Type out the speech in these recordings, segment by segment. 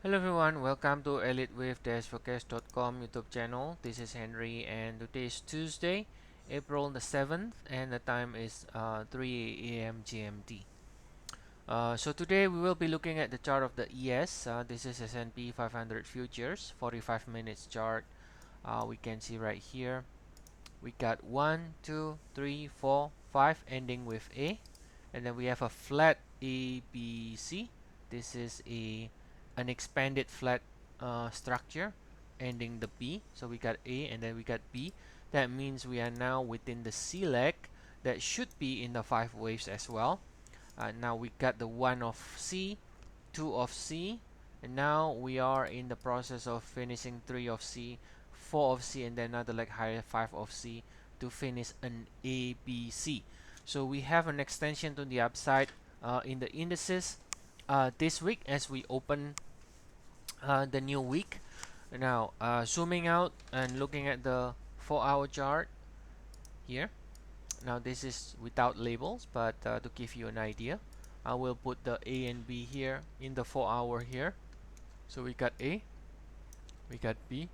Hello everyone, welcome to Elliott Wave Forecast.com YouTube channel. This is Henry and today is Tuesday, April the 7th and the time is 3 a.m. GMT. So today we will be looking at the chart of the ES. This is S&P 500 futures, 45 minutes chart. We can see right here we got 1, 2, 3, 4, 5 ending with A, and then we have a flat ABC. This is an expanded flat structure ending the B. So we got A and then we got B. That means we are now within the C leg that should be in the 5 waves as well. Now we got the 1 of C, 2 of C, and now we are in the process of finishing 3 of C, 4 of C, and then another leg higher, 5 of C, to finish an ABC. So we have an extension to the upside in the indices this week as we open the new week. Now zooming out and looking at the 4-hour chart here. Now this is without labels, but to give you an idea, I will put the A and B here in the 4-hour here. So we got A, we got B.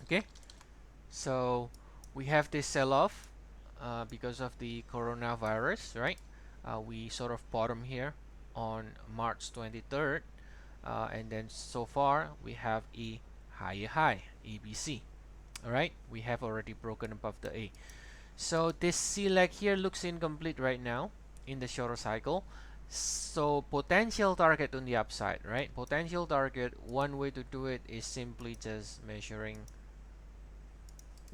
Okay, so we have this sell-off because of the coronavirus, right? We sort of bottom here on March 23rd, and then so far we have a higher high, ABC. All right, we have already broken above the A. So this C leg here looks incomplete right now in the shorter cycle. So potential target on the upside, right? Potential target, one way to do it is simply just measuring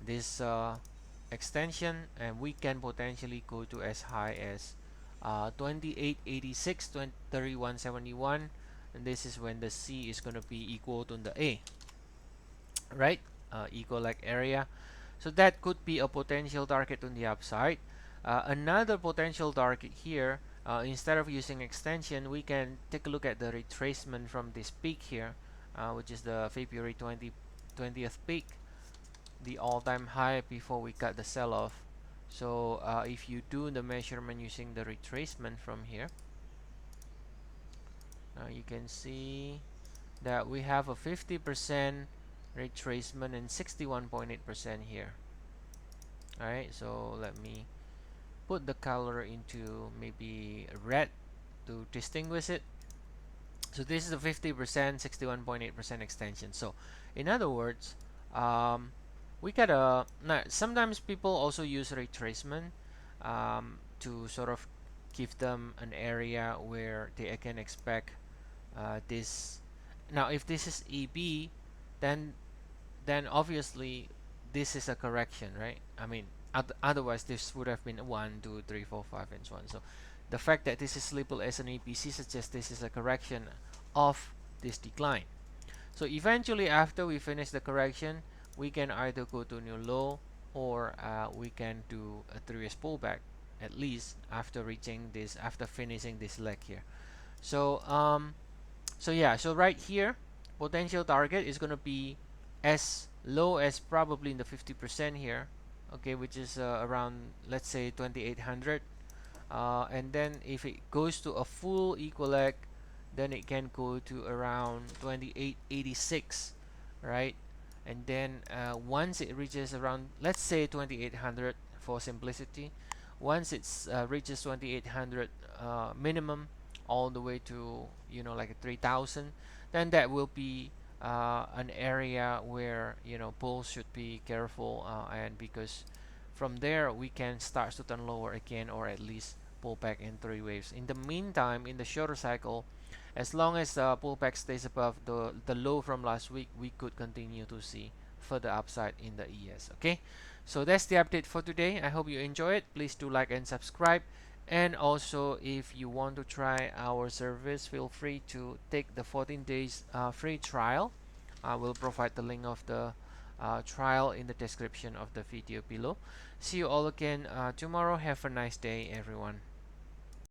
this extension, and we can potentially go to as high as 2886, 3171, and this is when the C is going to be equal to the A, right? Equal like area. So that could be a potential target on the upside. Another potential target here, instead of using extension, we can take a look at the retracement from this peak here, which is the February 20th peak, the all-time high before we got the sell-off. So if you do the measurement using the retracement from here, you can see that we have a 50% retracement and 61.8% here. Alright, so let me put the color into maybe red to distinguish it. So this is a 50%, 61.8% extension. So in other words, we got a now, sometimes people also use retracement to sort of give them an area where they can expect this. Now if this is EB, then obviously this is a correction, right? I mean, otherwise this would have been 1, 2, 3, 4, 5, and so on. So the fact that this is labeled as an ABC suggests this is a correction of this decline. So eventually, after we finish the correction, we can either go to new low, or we can do a 3S pullback, at least after reaching this, after finishing this leg here. So yeah, so right here, potential target is going to be as low as probably in the 50% here, okay, which is around, let's say, 2800. And then if it goes to a full equal leg, then it can go to around 2886, right? And then once it reaches around, let's say, 2800 for simplicity, once it reaches 2800 minimum all the way to, you know, like a 3000, then that will be an area where, you know, bulls should be careful, and because from there we can start to turn lower again, or at least pull back in 3 waves. In the meantime, in the shorter cycle, as long as the pullback stays above the low from last week, we could continue to see further upside in the ES. Okay, so that's the update for today. I hope you enjoy it. Please do like and subscribe. And also, if you want to try our service, feel free to take the 14 days free trial. I will provide the link of the trial in the description of the video below. See you all again tomorrow. Have a nice day, everyone.